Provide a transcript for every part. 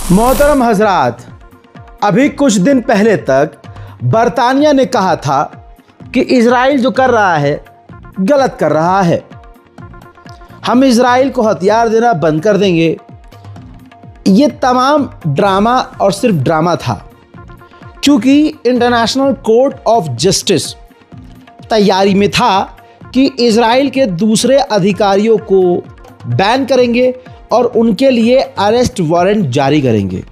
मोहतरम हजरात, अभी कुछ दिन पहले तक बरतानिया ने कहा था कि इजराइल जो कर रहा है गलत कर रहा है, हम इजराइल को हथियार देना बंद कर देंगे। ये तमाम ड्रामा और सिर्फ ड्रामा था, क्योंकि इंटरनेशनल कोर्ट ऑफ जस्टिस तैयारी में था कि इजराइल के दूसरे अधिकारियों को बैन करेंगे और उनके लिए अरेस्ट वारंट जारी करेंगे।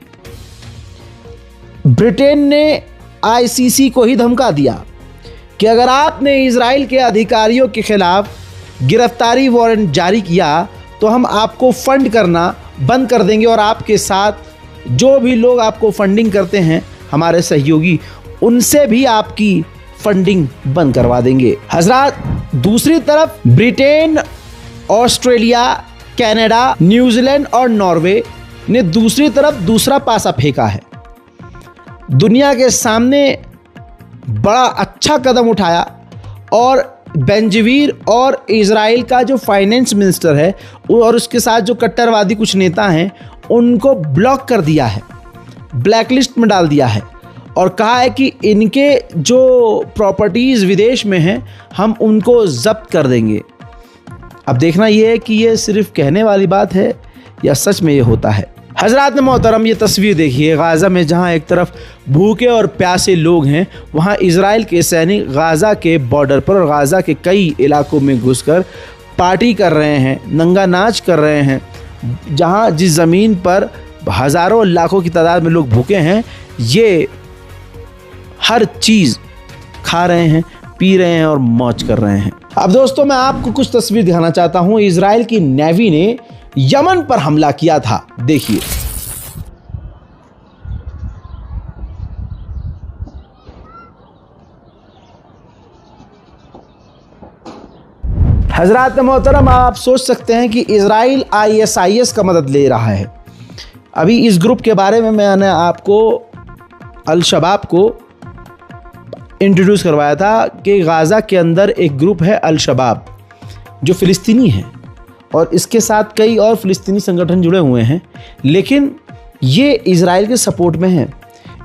ब्रिटेन ने आईसीसी को ही धमका दिया कि अगर आपने इजराइल के अधिकारियों के खिलाफ गिरफ्तारी वारंट जारी किया तो हम आपको फंड करना बंद कर देंगे और आपके साथ जो भी लोग आपको फंडिंग करते हैं, हमारे सहयोगी, उनसे भी आपकी फंडिंग बंद करवा देंगे। हजरात, दूसरी तरफ ब्रिटेन, ऑस्ट्रेलिया, कनाडा, न्यूजीलैंड और नॉर्वे ने दूसरी तरफ दूसरा पासा फेंका है। दुनिया के सामने बड़ा अच्छा कदम उठाया और बेंजवीर और इजराइल का जो फाइनेंस मिनिस्टर है और उसके साथ जो कट्टरवादी कुछ नेता हैं, उनको ब्लॉक कर दिया है, ब्लैकलिस्ट में डाल दिया है और कहा है कि इनके जो प्रॉपर्टीज़ विदेश में हैं हम उनको जब्त कर देंगे। अब देखना ये है कि ये सिर्फ कहने वाली बात है या सच में ये होता है। हजरात मोहतरम, ये तस्वीर देखिए गाज़ा में, जहाँ एक तरफ भूखे और प्यासे लोग हैं, वहाँ इजराइल के सैनिक गाज़ा के बॉर्डर पर और गाज़ा के कई इलाकों में घुसकर पार्टी कर रहे हैं, नंगा नाच कर रहे हैं। जहाँ जिस ज़मीन पर हज़ारों लाखों की तादाद में लोग भूखे हैं, ये हर चीज़ खा रहे हैं, पी रहे हैं और मौज कर रहे हैं। अब दोस्तों, मैं आपको कुछ तस्वीर दिखाना चाहता हूं। इजराइल की नेवी ने यमन पर हमला किया था, देखिए। हजरात मोहतरम, आप सोच सकते हैं कि इजराइल आईएसआईएस का मदद ले रहा है। अभी इस ग्रुप के बारे में मैंने आपको अल शबाब को इंट्रोड्यूस करवाया था कि गाज़ा के अंदर एक ग्रुप है अल शबाब जो फ़िलिस्तीनी है और इसके साथ कई और फ़िलिस्तीनी संगठन जुड़े हुए हैं, लेकिन ये इजराइल के सपोर्ट में है।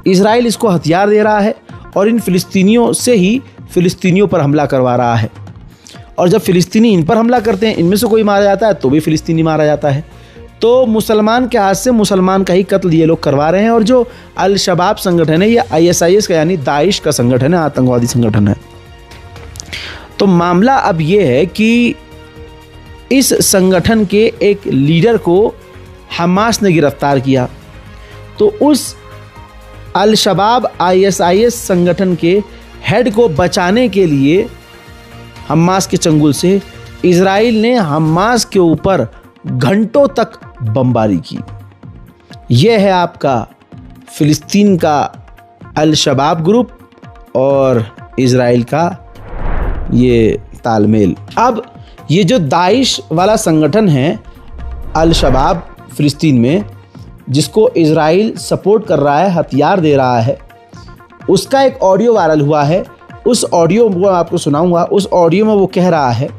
इजराइल इसको हथियार दे रहा है और इन फ़िलिस्तीनियों से ही फ़िलिस्तीनियों पर हमला करवा रहा है। और जब फ़िलिस्तीनी इन पर हमला करते हैं, इनमें से कोई मारा जाता है तो भी फ़िलिस्तीनी मारा जाता है। तो मुसलमान के हाथ से मुसलमान का ही कत्ल ये लोग करवा रहे हैं। और जो अल शबाब संगठन है, ये आईएसआईएस का यानी दाइश का संगठन है, आतंकवादी संगठन है। तो मामला अब ये है कि इस संगठन के एक लीडर को हमास ने गिरफ्तार किया। तो उस अल शबाब आईएसआईएस संगठन के हेड को बचाने के लिए हमास के चंगुल से इजराइल ने हमास के ऊपर घंटों तक बमबारी की। यह है आपका फ़िलिस्तीन का अल शबाब ग्रुप और इजराइल का ये तालमेल। अब ये जो दाइश वाला संगठन है अल शबाब फ़िलिस्तीन में, जिसको इजराइल सपोर्ट कर रहा है, हथियार दे रहा है, उसका एक ऑडियो वायरल हुआ है। उस ऑडियो को आपको सुनाऊंगा। उस ऑडियो में वो कह रहा है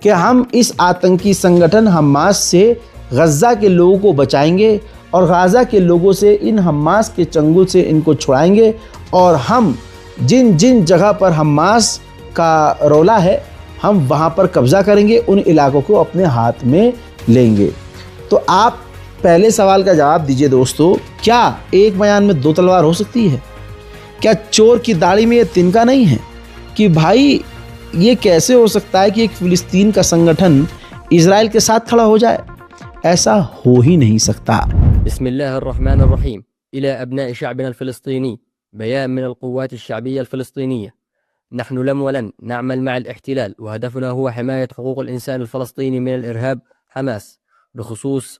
कि हम इस आतंकी संगठन हमास से गज़ा के लोगों को बचाएंगे और गाज़ा के लोगों से इन हमास के चंगुल से इनको छुड़ाएंगे और हम जिन जिन जगह पर हमास का रौला है, हम वहाँ पर कब्ज़ा करेंगे, उन इलाकों को अपने हाथ में लेंगे। तो आप पहले सवाल का जवाब दीजिए दोस्तों, क्या एक बयान में दो तलवार हो सकती है? क्या चोर की दाढ़ी में ये तिनका नहीं है कि भाई ये कैसे हो सकता है कि एक फ़िलिस्तीन का संगठन इजराइल के साथ खड़ा हो जाए? ऐसा हो ही नहीं सकता। बिस्मिल्लाहिर्रहमानिर्रहीम। इला अब्नाई शअबना फ़िलिस्तीनी, बयान मिन अल-क़ुव्वात अश-शअबिय्या अल-फ़िलिस्तीनिय्या। नहनु लम वलन नअमल मअ अल-इह्तिलाल व हदफना हुवा हिमायत हुकूक अल-इंसान अल-फ़लस्तीनी मिन अल-इरहाब हमास बख़ुसूस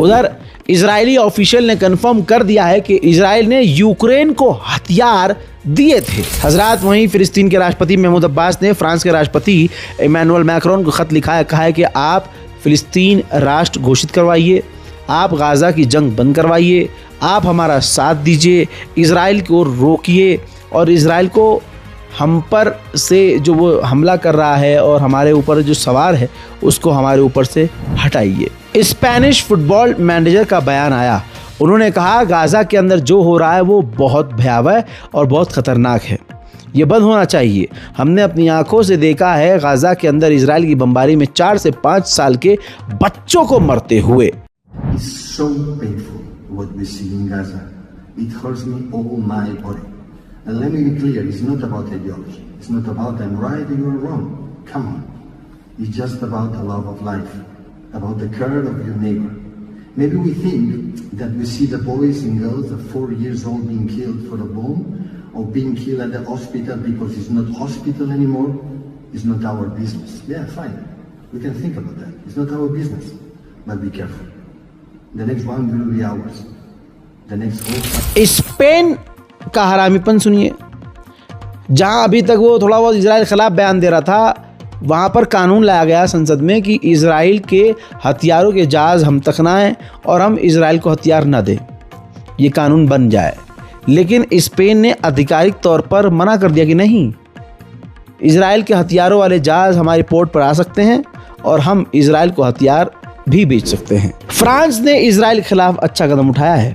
उधर इजरायली ऑफिशियल ने कंफर्म कर दिया है कि इजराइल ने यूक्रेन को हथियार दिए थे। हजरात, वहीं फिलिस्तीन के राष्ट्रपति महमूद अब्बास ने फ्रांस के राष्ट्रपति इमैनुअल मैक्रोन को खत लिखा है, कहा है कि आप फिलिस्तीन राष्ट्र घोषित करवाइए, आप गाज़ा की जंग बंद करवाइए, आप हमारा साथ दीजिए, इजराइल को रोकिए और इजराइल को हम पर से जो वो हमला कर रहा है और हमारे ऊपर जो सवार है उसको हमारे ऊपर से हटाइए। स्पेनिश फुटबॉल मैनेजर का बयान आया, उन्होंने कहा गाज़ा के अंदर जो हो रहा है वो बहुत भयावह और बहुत ख़तरनाक है, ये बंद होना चाहिए। हमने अपनी आंखों से देखा है गाज़ा के अंदर इजराइल की बमबारी में 4 से 5 साल के बच्चों को मरते हुए। And let me be clear, it's not about ideology. It's not about I'm right or you're wrong. Come on. It's just about the love of life, about the care of your neighbor. Maybe we think that we see the boys and girls at 4 years old being killed for a bomb or being killed at the hospital because it's not hospital anymore. It's not our business. Yeah, fine. We can think about that. It's not our business. But be careful. The next one will be ours. The next one. Spain का हरामीपन सुनिए। जहां अभी तक वो थोड़ा बहुत Israel के खिलाफ बयान दे रहा था, वहां पर कानून लाया गया संसद में कि इजराइल के हथियारों के जहाज़ हम तक ना आएँ और हम इजराइल को हथियार ना दें, ये कानून बन जाए। लेकिन स्पेन ने आधिकारिक तौर पर मना कर दिया कि नहीं, इजराइल के हथियारों वाले जहाज़ हमारे पोर्ट पर आ सकते हैं और हम इजराइल को हथियार भी बेच सकते हैं। फ्रांस ने इजराइल के खिलाफ अच्छा कदम उठाया है।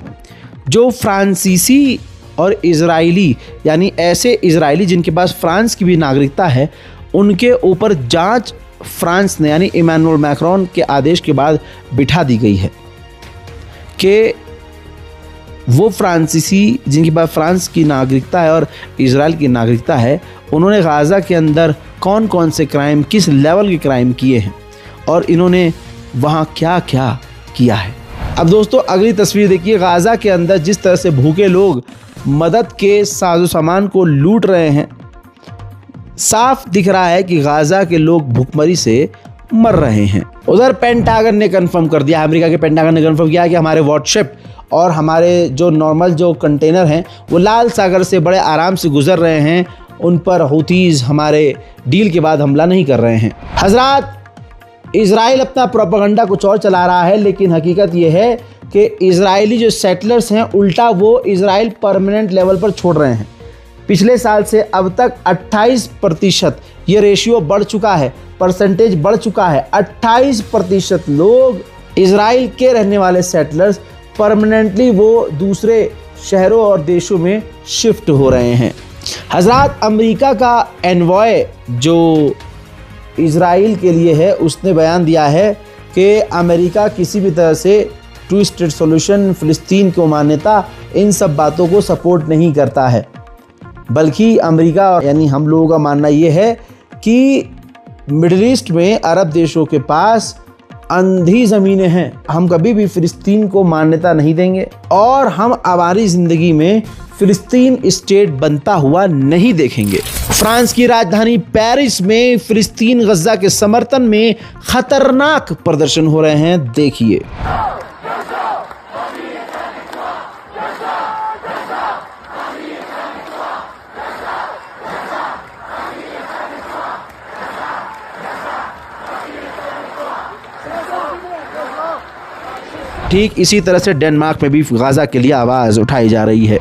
जो फ्रांसीसी और इजरायली, यानी ऐसे इजरायली जिनके पास फ्रांस की भी नागरिकता है, उनके ऊपर जांच फ्रांस ने यानी इमैनुअल मैक्रोन के आदेश के बाद बिठा दी गई है कि वो फ्रांसीसी जिनके पास फ्रांस की नागरिकता है और इजराइल की नागरिकता है, उन्होंने गाज़ा के अंदर कौन कौन से क्राइम, किस लेवल के क्राइम किए हैं और इन्होंने वहाँ क्या क्या किया है। अब दोस्तों अगली तस्वीर देखिए। गाज़ा के अंदर जिस तरह से भूखे लोग मदद के साजो सामान को लूट रहे हैं, साफ दिख रहा है कि गाज़ा के लोग भूखमरी से मर रहे हैं। उधर पेंटागन ने कंफर्म कर दिया, अमेरिका के पेंटागन ने कंफर्म किया कि हमारे वारशिप और हमारे जो नॉर्मल जो कंटेनर हैं वो लाल सागर से बड़े आराम से गुजर रहे हैं, उन पर हूतीज़ हमारे डील के बाद हमला नहीं कर रहे हैं। हजरात, इजराइल अपना प्रोपेगेंडा कुछ और चला रहा है, लेकिन हकीकत ये है कि इजरायली जो सेटलर्स हैं उल्टा वो इजराइल परमानेंट लेवल पर छोड़ रहे हैं। पिछले साल से अब तक 28% ये रेशियो बढ़ चुका है, परसेंटेज बढ़ चुका है। 28% लोग इजराइल के रहने वाले सेटलर्स परमानेंटली वो दूसरे शहरों और देशों में शिफ्ट हो रहे हैं। हजरात, अमेरिका का एनवॉय जो इजराइल के लिए है, उसने बयान दिया है कि अमेरिका किसी भी तरह से टू स्टेट सॉल्यूशन, फ़िलिस्तीन को मान्यता, इन सब बातों को सपोर्ट नहीं करता है, बल्कि अमेरिका यानी हम लोगों का मानना ये है कि मिडिल ईस्ट में अरब देशों के पास अंधी ज़मीनें हैं, हम कभी भी फ़िलिस्तीन को मान्यता नहीं देंगे और हम हमारी ज़िंदगी में फ़िलिस्तीन स्टेट बनता हुआ नहीं देखेंगे। फ्रांस की राजधानी पेरिस में फ़िलिस्तीन गज़ा के समर्थन में खतरनाक प्रदर्शन हो रहे हैं, देखिए। ठीक इसी तरह से डेनमार्क में भी गाज़ा के लिए आवाज़ उठाई जा रही है।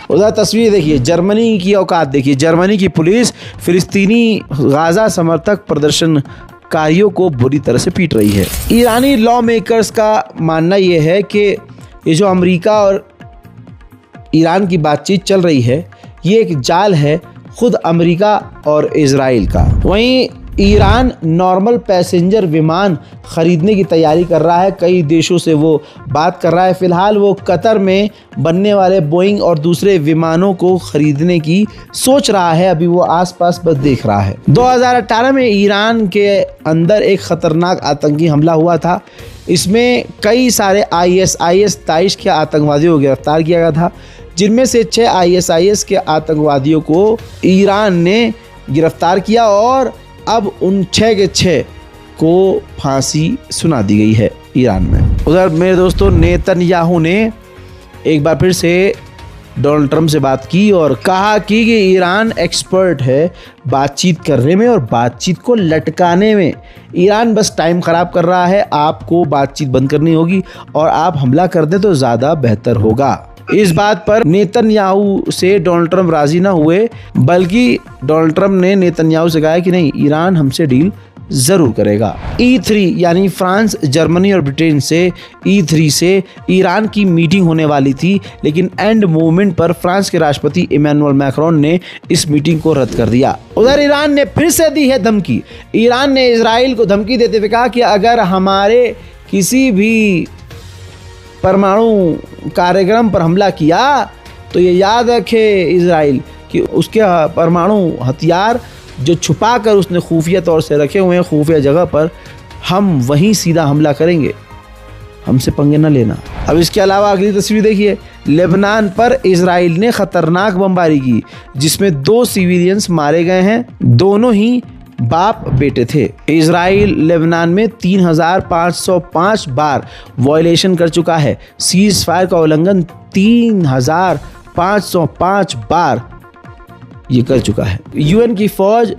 उधर तस्वीर देखिए, जर्मनी की औकात देखिए। जर्मनी की पुलिस फिलिस्तीनी गाज़ा समर्थक प्रदर्शनकारियों को बुरी तरह से पीट रही है। ईरानी लॉ मेकर्स का मानना यह है कि ये जो अमेरिका और ईरान की बातचीत चल रही है, ये एक जाल है खुद अमेरिका और इजराइल का। वहीं ईरान नॉर्मल पैसेंजर विमान ख़रीदने की तैयारी कर रहा है, कई देशों से वो बात कर रहा है। फ़िलहाल वो कतर में बनने वाले बोइंग और दूसरे विमानों को ख़रीदने की सोच रहा है, अभी वो आसपास बस देख रहा है। 2018 में ईरान के अंदर एक ख़तरनाक आतंकी हमला हुआ था। इसमें कई सारे ISIS दाइश के आतंकवादियों को गिरफ्तार किया गया था, जिनमें से 6 ISIS के आतंकवादियों को ईरान ने गिरफ्तार किया और अब उन 6 के 6 को फांसी सुना दी गई है ईरान में। उधर मेरे दोस्तों नेतन्याहू ने एक बार फिर से डोनाल्ड ट्रंप से बात की और कहा कि ईरान एक्सपर्ट है बातचीत करने में और बातचीत को लटकाने में। ईरान बस टाइम ख़राब कर रहा है, आपको बातचीत बंद करनी होगी और आप हमला कर दें तो ज़्यादा बेहतर होगा। इस बात पर नेतन्याहू से डोनाल्ड ट्रंप राजी ना हुए, बल्कि डोनाल्ड ट्रंप ने नेतन्याहू से कहा कि नहीं, ईरान हमसे डील ज़रूर करेगा। E3 यानी फ्रांस, जर्मनी और ब्रिटेन से E3 से ईरान की मीटिंग होने वाली थी, लेकिन एंड मोमेंट पर फ्रांस के राष्ट्रपति इमैनुअल मैक्रोन ने इस मीटिंग को रद्द कर दिया। उधर ईरान ने फिर से दी है धमकी। ईरान ने इजराइल को धमकी देते हुए कहा कि अगर हमारे किसी भी परमाणु कार्यक्रम पर हमला किया तो ये याद रखे इजराइल कि उसके परमाणु हथियार जो छुपा कर उसने खुफिया तौर से रखे हुए हैं खुफिया जगह पर, हम वहीं सीधा हमला करेंगे, हमसे पंगे न लेना। अब इसके अलावा अगली तस्वीर देखिए, लेबनान पर इजराइल ने खतरनाक बमबारी की जिसमें 2 सिविलियंस मारे गए हैं, दोनों ही बाप बेटे थे। इजराइल लेबनान में 3505 बार वायलेशन कर चुका है। सीज फायर का उल्लंघन 3505 बार ये कर चुका है। यूएन की फौज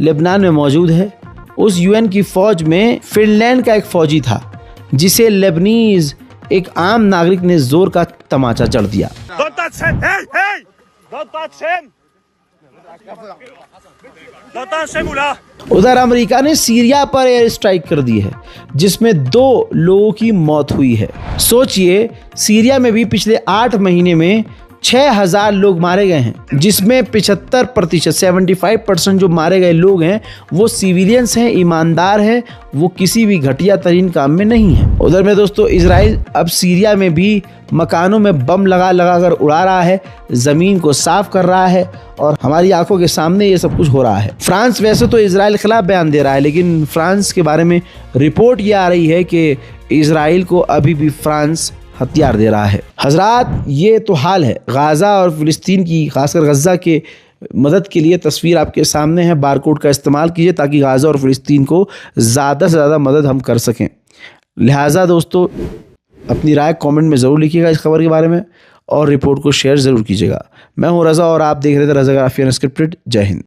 लेबनान में मौजूद है। उस यूएन की फौज में फिनलैंड का एक फौजी था जिसे लेबनीज एक आम नागरिक ने जोर का तमाचा जड़ दिया। उधर अमेरिका ने सीरिया पर एयर स्ट्राइक कर दी है जिसमें 2 लोगों की मौत हुई है। सोचिए, सीरिया में भी पिछले 8 महीने में 6000 लोग मारे गए हैं, जिसमें 75% 75% जो मारे गए लोग हैं वो सिविलियंस हैं, ईमानदार हैं, वो किसी भी घटिया तरीन काम में नहीं है। उधर में दोस्तों इजराइल अब सीरिया में भी मकानों में बम लगा कर उड़ा रहा है, ज़मीन को साफ कर रहा है और हमारी आंखों के सामने ये सब कुछ हो रहा है। फ्रांस वैसे तो इजराइल के खिलाफ बयान दे रहा है, लेकिन फ्रांस के बारे में रिपोर्ट ये आ रही है कि इजराइल को अभी भी फ्रांस हथियार दे रहा है। हजरात, ये तो हाल है गाज़ा और फ़िलिस्तीन की, खासकर गज़ा के मदद के लिए तस्वीर आपके सामने है। बारकोड का इस्तेमाल कीजिए ताकि गाज़ा और फ़िलिस्तीन को ज़्यादा से ज़्यादा मदद हम कर सकें। लिहाजा दोस्तों अपनी राय कमेंट में ज़रूर लिखिएगा इस खबर के बारे में और रिपोर्ट को शेयर ज़रूर कीजिएगा। मैं हूँ रज़ा और आप देख रहे थे रज़ा ग्राफी अनस्क्रिप्टेड। जय हिंद।